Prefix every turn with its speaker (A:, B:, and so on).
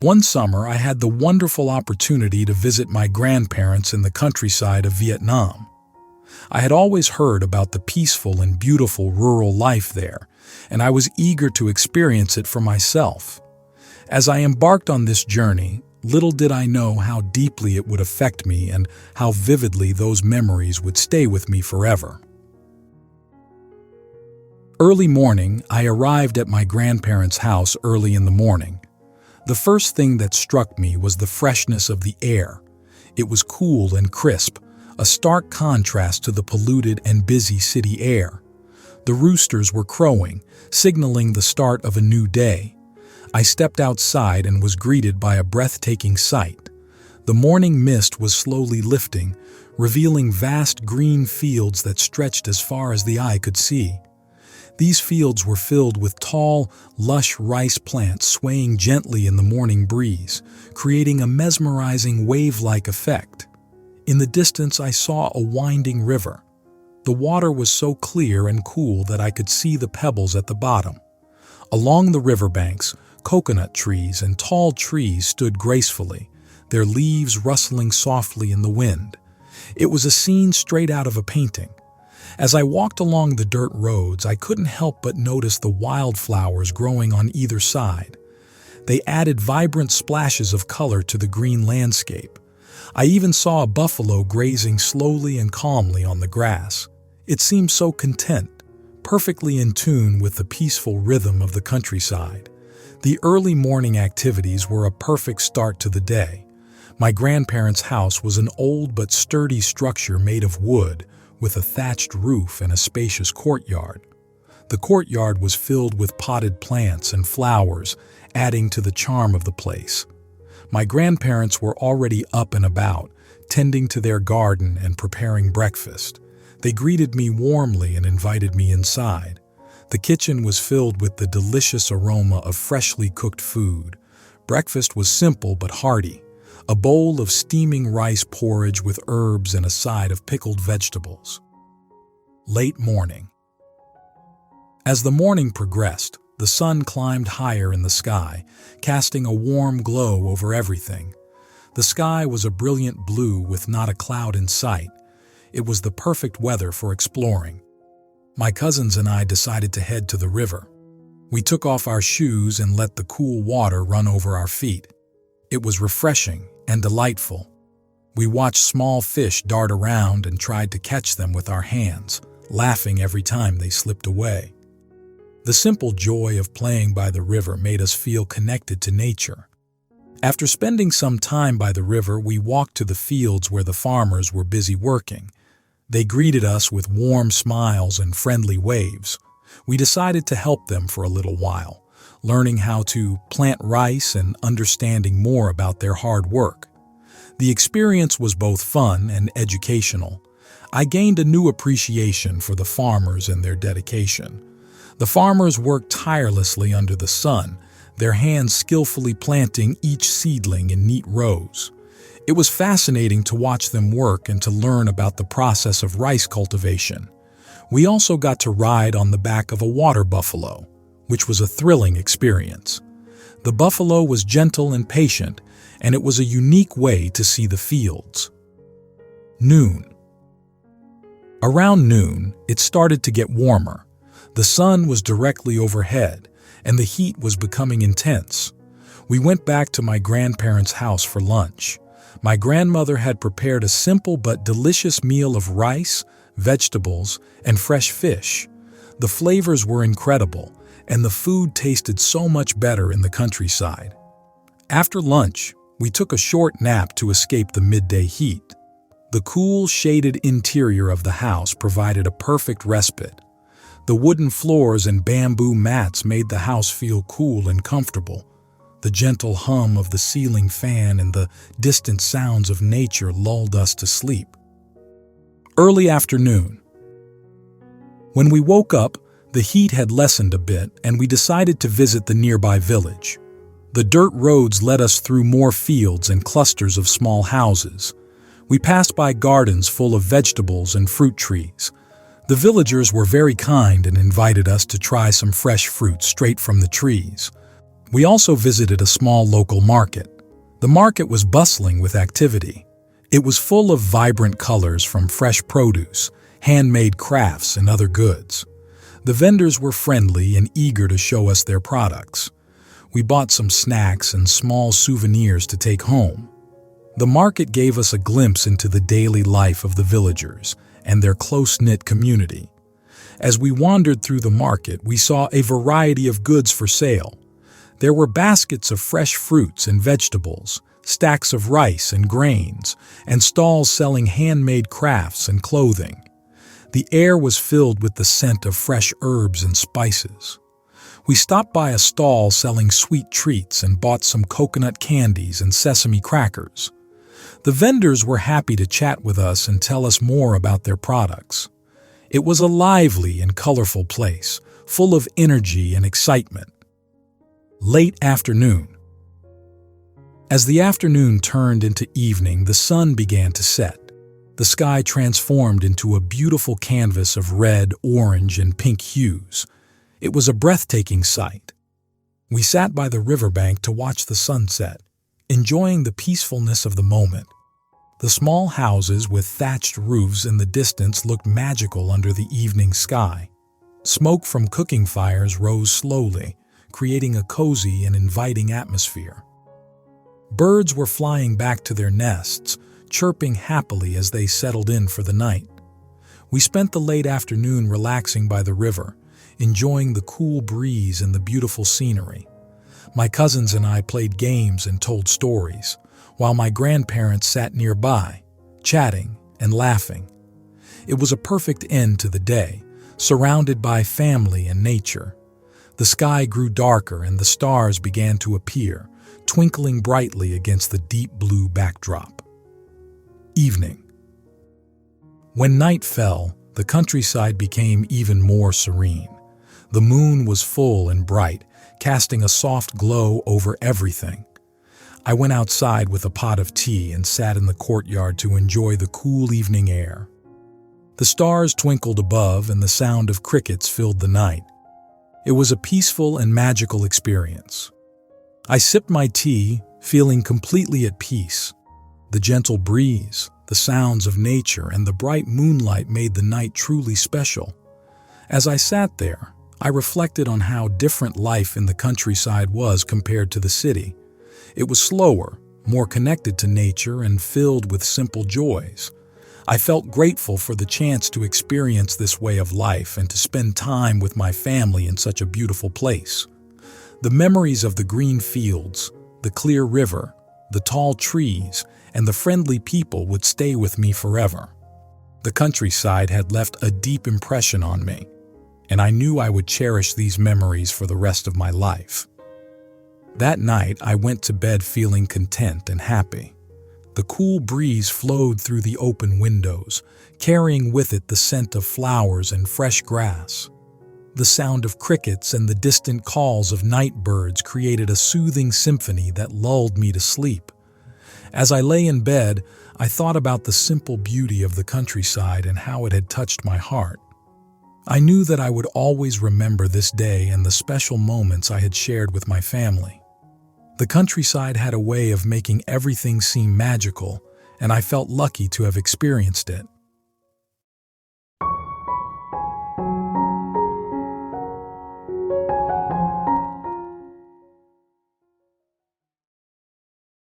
A: One summer, I had the wonderful opportunity to visit my grandparents in the countryside of Vietnam. I had always heard about the peaceful and beautiful rural life there, and I was eager to experience it for myself. As I embarked on this journey, little did I know how deeply it would affect me and how vividly those memories would stay with me forever. Early morning, I arrived at my grandparents' house early in the morning. The first thing that struck me was the freshness of the air. It was cool and crisp, a stark contrast to the polluted and busy city air. The roosters were crowing, signaling the start of a new day. I stepped outside and was greeted by a breathtaking sight. The morning mist was slowly lifting, revealing vast green fields that stretched as far as the eye could see. These fields were filled with tall, lush rice plants swaying gently in the morning breeze, creating a mesmerizing wave-like effect. In the distance, I saw a winding river. The water was so clear and cool that I could see the pebbles at the bottom. Along the riverbanks, coconut trees and tall trees stood gracefully, their leaves rustling softly in the wind. It was a scene straight out of a painting. As I walked along the dirt roads, I couldn't help but notice the wildflowers growing on either side. They added vibrant splashes of color to the green landscape. I even saw a buffalo grazing slowly and calmly on the grass. It seemed so content, perfectly in tune with the peaceful rhythm of the countryside. The early morning activities were a perfect start to the day. My grandparents' house was an old but sturdy structure made of wood, with a thatched roof and a spacious courtyard. The courtyard was filled with potted plants and flowers, adding to the charm of the place. My grandparents were already up and about, tending to their garden and preparing breakfast. They greeted me warmly and invited me inside. The kitchen was filled with the delicious aroma of freshly cooked food. Breakfast was simple but hearty. A bowl of steaming rice porridge with herbs and a side of pickled vegetables. Late morning. As the morning progressed, the sun climbed higher in the sky, casting a warm glow over everything. The sky was a brilliant blue with not a cloud in sight. It was the perfect weather for exploring. My cousins and I decided to head to the river. We took off our shoes and let the cool water run over our feet. It was refreshing and delightful. We watched small fish dart around and tried to catch them with our hands, laughing every time they slipped away. The simple joy of playing by the river made us feel connected to nature. After spending some time by the river, we walked to the fields where the farmers were busy working. They greeted us with warm smiles and friendly waves. We decided to help them for a little while, learning how to plant rice and understanding more about their hard work. The experience was both fun and educational. I gained a new appreciation for the farmers and their dedication. The farmers worked tirelessly under the sun, their hands skillfully planting each seedling in neat rows. It was fascinating to watch them work and to learn about the process of rice cultivation. We also got to ride on the back of a water buffalo, which was a thrilling experience. The buffalo was gentle and patient, and it was a unique way to see the fields. Noon. Around noon, it started to get warmer. The sun was directly overhead, and the heat was becoming intense. We went back to my grandparents' house for lunch. My grandmother had prepared a simple but delicious meal of rice, vegetables, and fresh fish. The flavors were incredible, and the food tasted so much better in the countryside. After lunch, we took a short nap to escape the midday heat. The cool, shaded interior of the house provided a perfect respite. The wooden floors and bamboo mats made the house feel cool and comfortable. The gentle hum of the ceiling fan and the distant sounds of nature lulled us to sleep. Early afternoon. When we woke up, the heat had lessened a bit, and we decided to visit the nearby village. The dirt roads led us through more fields and clusters of small houses. We passed by gardens full of vegetables and fruit trees. The villagers were very kind and invited us to try some fresh fruit straight from the trees. We also visited a small local market. The market was bustling with activity. It was full of vibrant colors from fresh produce, handmade crafts, and other goods. The vendors were friendly and eager to show us their products. We bought some snacks and small souvenirs to take home. The market gave us a glimpse into the daily life of the villagers and their close-knit community. As we wandered through the market, we saw a variety of goods for sale. There were baskets of fresh fruits and vegetables, stacks of rice and grains, and stalls selling handmade crafts and clothing. The air was filled with the scent of fresh herbs and spices. We stopped by a stall selling sweet treats and bought some coconut candies and sesame crackers. The vendors were happy to chat with us and tell us more about their products. It was a lively and colorful place, full of energy and excitement. Late afternoon. As the afternoon turned into evening, the sun began to set. The sky transformed into a beautiful canvas of red, orange, and pink hues. It was a breathtaking sight. We sat by the riverbank to watch the sunset, enjoying the peacefulness of the moment. The small houses with thatched roofs in the distance looked magical under the evening sky. Smoke from cooking fires rose slowly, creating a cozy and inviting atmosphere. Birds were flying back to their nests, chirping happily as they settled in for the night. We spent the late afternoon relaxing by the river, enjoying the cool breeze and the beautiful scenery. My cousins and I played games and told stories, while my grandparents sat nearby, chatting and laughing. It was a perfect end to the day, surrounded by family and nature. The sky grew darker and the stars began to appear, twinkling brightly against the deep blue backdrop. Evening. When night fell, the countryside became even more serene. The moon was full and bright, casting a soft glow over everything. I went outside with a pot of tea and sat in the courtyard to enjoy the cool evening air. The stars twinkled above and the sound of crickets filled the night. It was a peaceful and magical experience. I sipped my tea, feeling completely at peace. The gentle breeze, the sounds of nature, and the bright moonlight made the night truly special. As I sat there, I reflected on how different life in the countryside was compared to the city. It was slower, more connected to nature, and filled with simple joys. I felt grateful for the chance to experience this way of life and to spend time with my family in such a beautiful place. The memories of the green fields, the clear river, the tall trees, and the friendly people would stay with me forever. The countryside had left a deep impression on me, and I knew I would cherish these memories for the rest of my life. That night, I went to bed feeling content and happy. The cool breeze flowed through the open windows, carrying with it the scent of flowers and fresh grass. The sound of crickets and the distant calls of night birds created a soothing symphony that lulled me to sleep. As I lay in bed, I thought about the simple beauty of the countryside and how it had touched my heart. I knew that I would always remember this day and the special moments I had shared with my family. The countryside had a way of making everything seem magical, and I felt lucky to have experienced it.